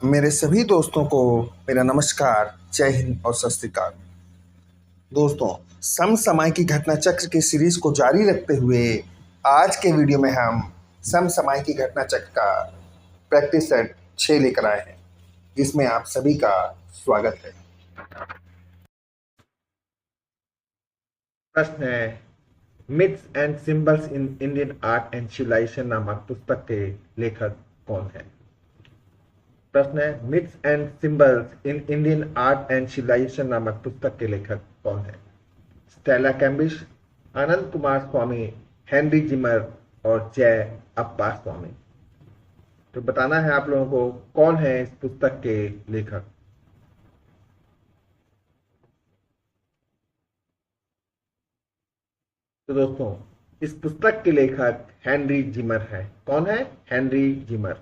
मेरे सभी दोस्तों को मेरा नमस्कार, जय हिंद और सत श्री अकाल। दोस्तों, समसामयिक घटना चक्र की सीरीज को जारी रखते हुए आज के वीडियो में हम समसामयिक घटना चक्र का प्रैक्टिस सेट 6 लेकर आए हैं, जिसमें आप सभी का स्वागत है। प्रश्न है, myths and symbols in Indian art and civilisation नामक पुस्तक के लेखक कौन है? प्रश्न है, myths and symbols in Indian art and civilisation नामक पुस्तक के लेखक कौन है? Stella Kramrisch, Anand Coomaraswamy, Henry Zimmer और जय अप्पा स्वामी। तो बताना है आप लोगों को कौन है इस पुस्तक के लेखक। तो दोस्तों, इस पुस्तक के लेखक हेनरी जिमर है। कौन है? हेनरी जिमर।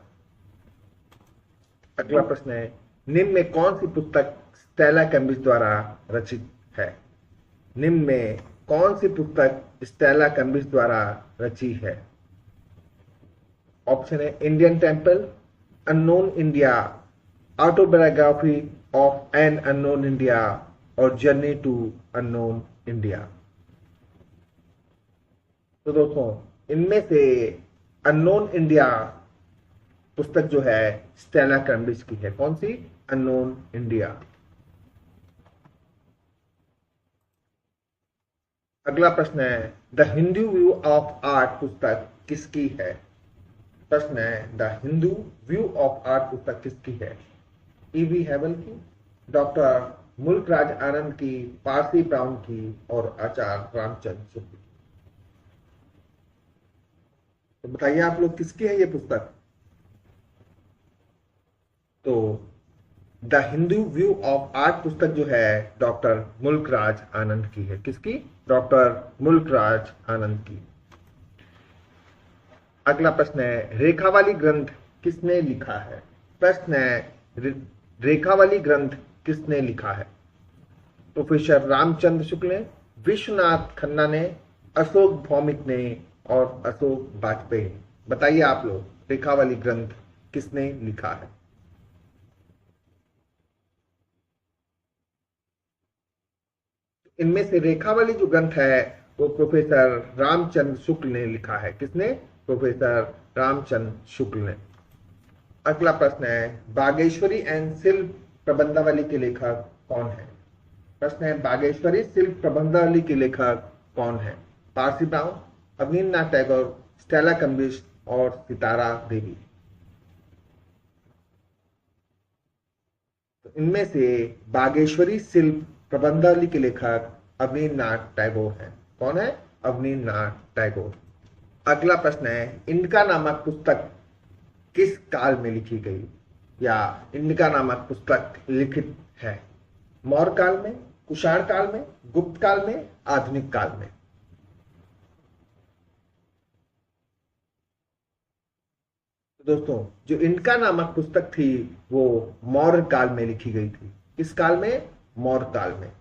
अगला प्रश्न है, निम्न में कौन सी पुस्तक स्टेला कैम्बिश द्वारा रचित है? निम्न में कौन सी पुस्तक स्टेला कैम्बिश द्वारा रची है? ऑप्शन है Indian temple, unknown India, autobiography of an unknown India और जर्नी टू अननोन इंडिया। तो दोस्तों, इनमें से अननोन इंडिया पुस्तक जो है स्टेला कैम्बिश की है। कौन सी? Unknown India. अगला प्रश्न है, the Hindu view of art पुस्तक किसकी है? प्रश्न है, the Hindu view of art पुस्तक किसकी है? ईवी हेवल की, डॉक्टर मुल्कराज आनंद की, पारसी ब्राउन की और आचार्य रामचंद्र शुक्ल की। तो बताइए आप लोग, किसकी है ये पुस्तक? तो the Hindu view of art पुस्तक जो है डॉक्टर मुल्कराज आनंद की है। किसकी? डॉक्टर मुल्कराज आनंद की। अगला प्रश्न है, रेखावाली ग्रंथ किसने लिखा है? प्रश्न है, रेखावाली ग्रंथ किसने लिखा है? प्रोफेसर रामचंद्र शुक्ल ने, विश्वनाथ खन्ना ने, अशोक भौमिक ने और अशोक वाजपेयी ने। बताइए आप लोग, रेखावाली ग्रंथ किसने लिखा है? इनमें से रेखावली जो ग्रंथ है वो प्रोफेसर रामचंद्र शुक्ल ने लिखा है। किसने? प्रोफेसर रामचंद्र शुक्ल ने। अगला प्रश्न है, बागेश्वरी एंड शिल्प प्रबंधावली के लेखक कौन है? प्रश्न है, बागेश्वरी शिल्प प्रबंधावली के लेखक कौन है? पारसी ब्राउन, अवनींद्रनाथ टैगोर, स्टेला कैम्बिश और सितारा देवी। तो इनमें से बागेश्वरी शिल्प प्रबंधावली के लेखक अवनींद्रनाथ टैगोर हैं। कौन है? अवनींद्रनाथ टैगोर। अगला प्रश्न है, इंडिका नामक पुस्तक किस काल में लिखी गई या इंडिका नामक पुस्तक लिखित है? मौर्य काल में, कुषाण काल में, गुप्त काल में, आधुनिक काल में? तो दोस्तों, जो इंडिका नामक पुस्तक थी वो मौर्य काल में लिखी गई थी। किस काल में? मौर्य काल में।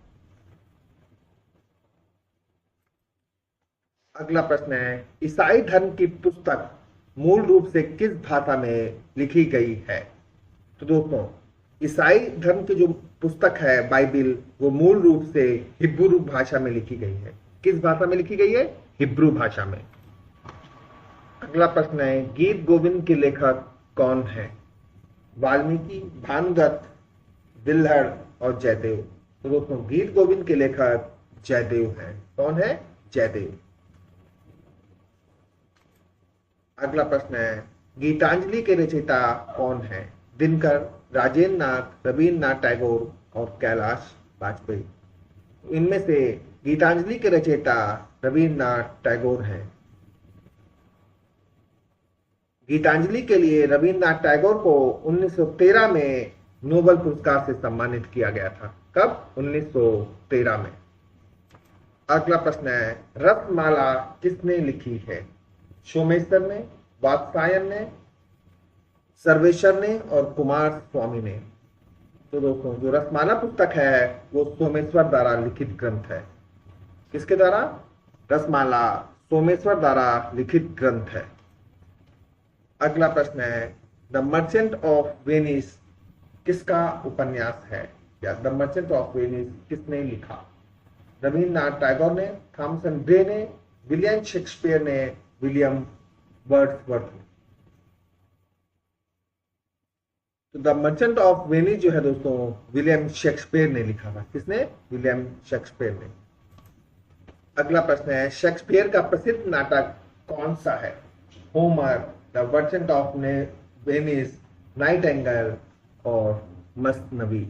अगला प्रश्न है, ईसाई धर्म की पुस्तक मूल रूप से किस भाषा में लिखी गई है? तो दोस्तों, ईसाई धर्म की जो पुस्तक है बाइबिल, वो मूल रूप से हिब्रू भाषा में लिखी गई है। किस भाषा में लिखी गई है? हिब्रू भाषा में। अगला प्रश्न है, गीत गोविंद के लेखक कौन है? वाल्मीकि, भानुदत्त, दिल्हड़ और जयदेव। तो दोस्तों, गीत गोविंद के लेखक जयदेव हैं। कौन है? जयदेव। अगला प्रश्न है, गीतांजलि के रचयिता कौन है? दिनकर, राजेंद्र नाथ, रवीन्द्रनाथ टैगोर और कैलाश वाजपेयी। इनमें से गीतांजलि के रचयिता रवीन्द्रनाथ टैगोर हैं। गीतांजलि के लिए रवीन्द्रनाथ टैगोर को 1913 में नोबेल पुरस्कार से सम्मानित किया गया था। कब? 1913 में। अगला प्रश्न है, रत्नमाला किसने लिखी है? सोमेश्वर ने, वात्स्यायन ने, सर्वेश्वर ने और कुमार स्वामी ने। तो दोस्तों, जो रत्नमाला पुस्तक है वो सोमेश्वर द्वारा लिखित ग्रंथ है। किसके द्वारा? रत्नमाला सोमेश्वर द्वारा लिखित ग्रंथ है। अगला प्रश्न है, द मर्चेंट ऑफ वेनिस किसका उपन्यास है? या द मर्चेंट ऑफ वेनिस किसने लिखा? रविन्द्रनाथ टैगोर ने, थॉमसन ग्रे ने, विलियम शेक्सपियर ने, विलियम वर्ड्सवर्थ ने? तो द मर्चेंट ऑफ वेनिस जो है दोस्तों, विलियम शेक्सपियर ने लिखा था। किसने? विलियम शेक्सपियर ने। अगला प्रश्न है, शेक्सपियर का प्रसिद्ध नाटक कौन सा है? Homer, the merchant of Venice, Nightingale और मसनवी?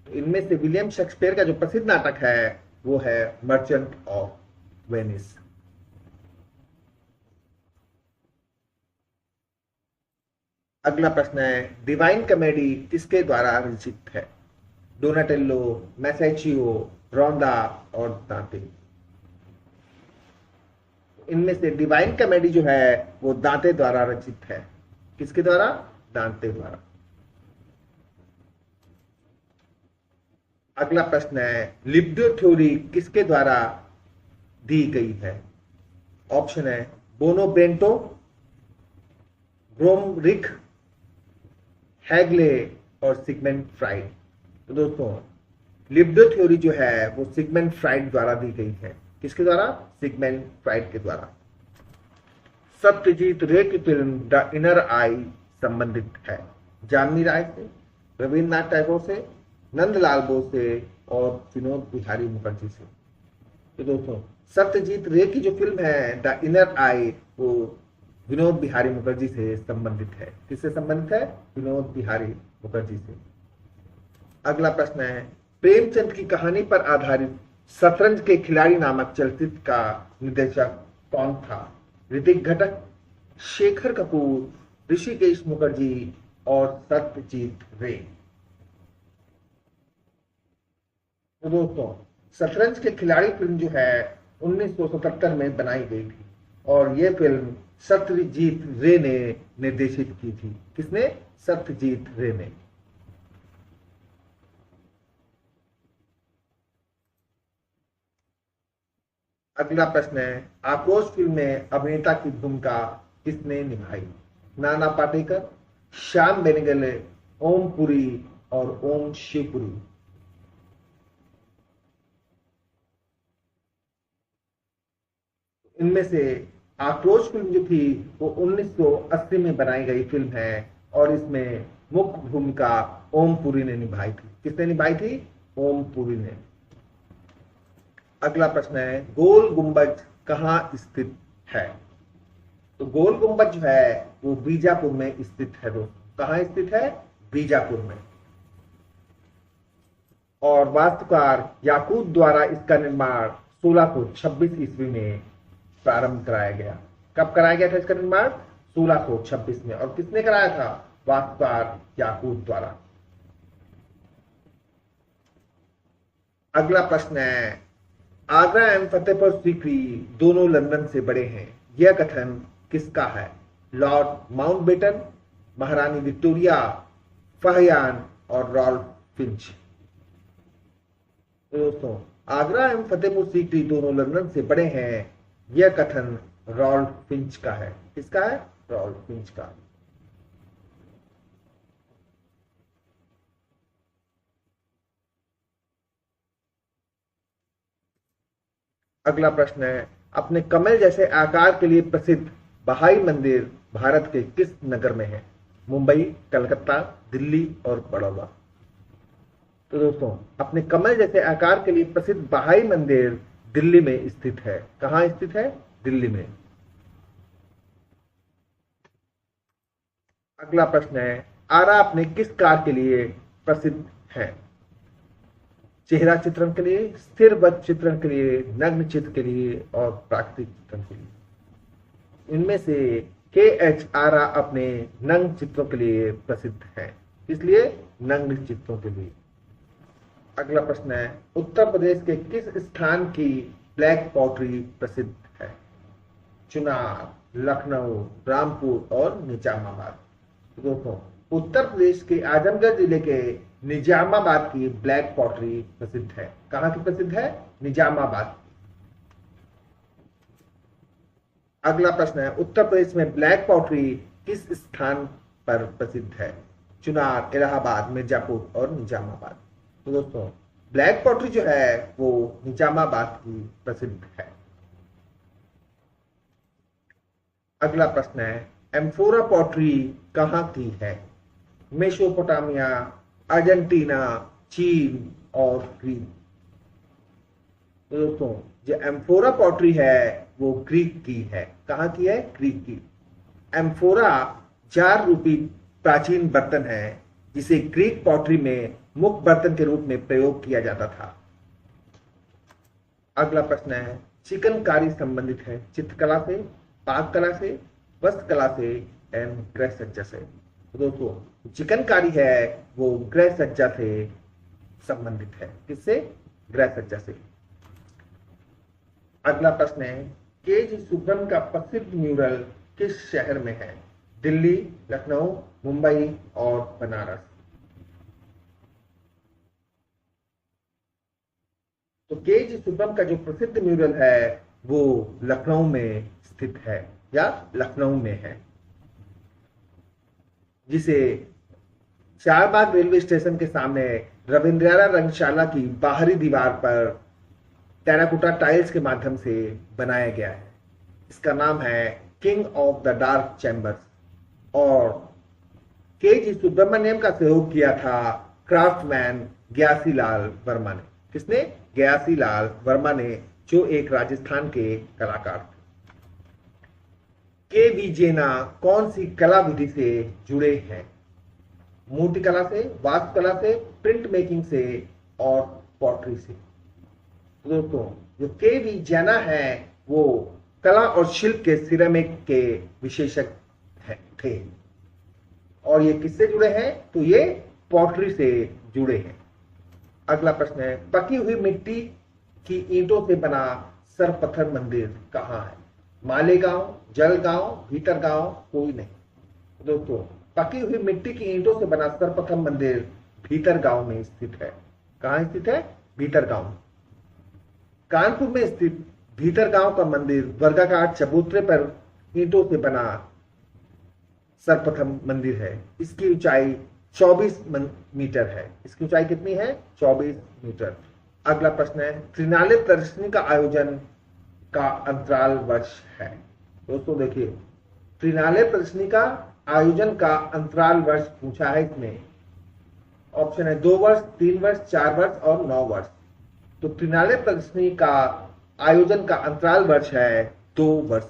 इनमें से विलियम शेक्सपियर का जो प्रसिद्ध नाटक है वो है मर्चेंट ऑफ वेनिस। अगला प्रश्न है, डिवाइन कॉमेडी किसके द्वारा रचित है? डोनाटेल्लो, मैसेचियो, रोंदा और दांते? इनमें से डिवाइन कॉमेडी जो है वो दांते द्वारा रचित है। किसके द्वारा? दांते द्वारा। अगला प्रश्न है, लिबिडो थ्योरी किसके द्वारा दी गई है? ऑप्शन है बोनो बेंटो, ग्रोमरिख, हैगले और सिगमंड फ्राइड। तो दोस्तों, लिबिडो थ्योरी जो है वो सिगमंड फ्राइड द्वारा दी गई है। किसके द्वारा? सिगमंड फ्राइड के द्वारा। सत्यजीत रे की फिल्म द इनर आई संबंधित है जामिनी राय से, रविन्द्रनाथ टैगोर से, नंदलाल बोस से और विनोद बिहारी मुखर्जी से? तो दोस्तों, सत्यजीत रे की जो फिल्म है द इनर आई वो विनोद बिहारी मुखर्जी से संबंधित है। किससे संबंधित है? विनोद बिहारी मुखर्जी से। अगला प्रश्न है, प्रेमचंद की कहानी पर आधारित शतरंज के खिलाड़ी नामक चलचित्र का निर्देशक कौन था? ऋतिक घटक, शेखर कपूर, ऋषिकेश मुखर्जी और सत्यजीत रे? तो दोस्तों, शतरंज के खिलाड़ी फिल्म जो है 1977 में बनाई गई थी और यह फिल्म सत्यजीत रे ने निर्देशित की थी। किसने? सत्यजीत रे ने। अगला प्रश्न है, आक्रोश फिल्म में अभिनेता की भूमिका किसने निभाई? नाना पाटेकर, श्याम बेनेगल, ओम पुरी और ओम शिवपुरी? इनमें से आक्रोश फिल्म जो थी वो 1980 में बनाई गई फिल्म है और इसमें मुख्य भूमिका ओम पुरी ने निभाई थी। किसने निभाई थी? ओम पुरी ने। अगला प्रश्न है, गोल गुंबज कहाँ स्थित है? तो गोल गुंबज जो है वो बीजापुर में स्थित है दोस्तों। कहाँ स्थित है? बीजापुर में। और वास्तुकार याकूत द्वारा इसका निर्माण 1626 ईस्वी में प्रारंभ कराया गया। कब कराया गया था इसका निर्माण? 1626 में। और किसने कराया था? वास्तुकार याकूत द्वारा। अगला प्रश्न है, आगरा एवं फतेहपुर सीकरी दोनों लंदन से बड़े हैं, यह कथन किसका है? लॉर्ड माउंटबेटन, महारानी विक्टोरिया, फहियान और रॉल्फ फिंच? तो दोस्तों, आगरा एवं फतेहपुर सीकरी दोनों लंदन से बड़े हैं, यह कथन रॉल्फ फिंच का है। किसका है? रॉल्फ फिंच का। अगला प्रश्न है, अपने कमल जैसे आकार के लिए प्रसिद्ध बहाई मंदिर भारत के किस नगर में है? मुंबई, कलकत्ता, दिल्ली और बड़ौदा? तो दोस्तों, अपने कमल जैसे आकार के लिए प्रसिद्ध बहाई मंदिर दिल्ली में स्थित है। कहां स्थित है? दिल्ली में। अगला प्रश्न है, आरा अपने किस कार्य के लिए प्रसिद्ध है? चेहरा चित्रण के लिए, स्थिर वक्र चित्रण के लिए, नग्न चित्र के लिए और प्राकृतिक चित्रण के लिए? इनमें से KH आरा अपने नग्न चित्रों के लिए प्रसिद्ध है। इसलिए नग्न चित्रों के लिए। अगला प्रश्न है, उत्तर प्रदेश के किस स्थान की ब्लैक पॉटरी प्रसिद्ध है? चुनार, लखनऊ, रामपुर और निजामाबाद? दोस्तों, उत्तर प्रदेश के आजमगढ़ जिले के निजामाबाद की ब्लैक पॉटरी प्रसिद्ध है। कहां की प्रसिद्ध है? निजामाबाद। अगला प्रश्न है, उत्तर प्रदेश में ब्लैक पॉटरी किस स्थान पर प्रसिद्ध है? चुनार, इलाहाबाद, मिर्जापुर और निजामाबाद। तो दोस्तों ब्लैक पॉटरी जो है वो निजामाबाद की प्रसिद्ध है। अगला प्रश्न है, एम्फोरा पॉटरी कहाँ की है? मेसोपोटामिया, अर्जेंटीना, चीन और ग्रीक। तो दोस्तों जो एम्फोरा पॉटरी है वो ग्रीक की है। कहाँ की है? ग्रीक की। एम्फोरा जार रूपी प्राचीन बर्तन है जिसे ग्रीक पॉटरी में मुख्य बर्तन के रूप में प्रयोग किया जाता था। अगला प्रश्न है, चिकनकारी संबंधित है चित्रकला से, पाककला से, वस्त्रकला से एवं गृह सज्जा से। तो दोस्तों चिकनकारी है वो गृह सज्जा से संबंधित है। किससे? गृह सज्जा से। अगला प्रश्न है, के.जी. सुब्रम का प्रसिद्ध म्यूरल किस शहर में है? दिल्ली, लखनऊ, मुंबई और बनारस। तो के.जी. सुब्रम का जो प्रसिद्ध म्यूरल है वो लखनऊ में स्थित है या लखनऊ में है, जिसे चारबाग रेलवे स्टेशन के सामने रविंद्रा रंगशाला की बाहरी दीवार पर टेराकोटा टाइल्स के माध्यम से बनाया गया है। इसका नाम है king of the dark chambers. और के.जी. सुब्रमण्यम का सहयोग किया था क्राफ्टमैन ग्यासीलाल वर्मा ने। किसने? ग्यासीलाल वर्मा ने, जो एक राजस्थान के कलाकार थे। के वी जेना कौन सी कला विधि से जुड़े हैं? मूर्तिकला से, वास्तुकला से, प्रिंट मेकिंग से और पॉटरी से। दोस्तों जो के वी जैना है वो कला और शिल्प के सिरेमिक के विशेषज्ञ थे। और ये किससे जुड़े हैं? तो ये पॉटरी से जुड़े हैं। अगला प्रश्न है, पकी हुई मिट्टी की ईंटों से बना सरपत्थर मंदिर कहाँ है? मालेगांव, जलगांव, भीतरगांव, कोई नहीं। दोस्तों पकी हुई मिट्टी की ईंटों से बना सरपत्थर मंदिर भीतरगांव में स्थित है। कहाँ स्थित है? भीतरगांव। कानपुर में स्थित भीतरगांव का मंदिर वर्गाकार चबूतरे पर ईंटों से बना सर्वप्रथम मंदिर है। इसकी ऊंचाई 24 मीटर है। इसकी ऊंचाई कितनी है? 24 मीटर। अगला प्रश्न है, त्रिनाले प्रदर्शनी का आयोजन का अंतराल वर्ष है। दोस्तों देखिए, त्रिनाले प्रदर्शनी का आयोजन का अंतराल वर्ष पूछा है इसमें। ऑप्शन है 2 वर्ष, 3 वर्ष, 4 वर्ष और 9 वर्ष। तो त्रिनाले प्रदर्शनी का आयोजन का अंतराल वर्ष है 2 वर्ष।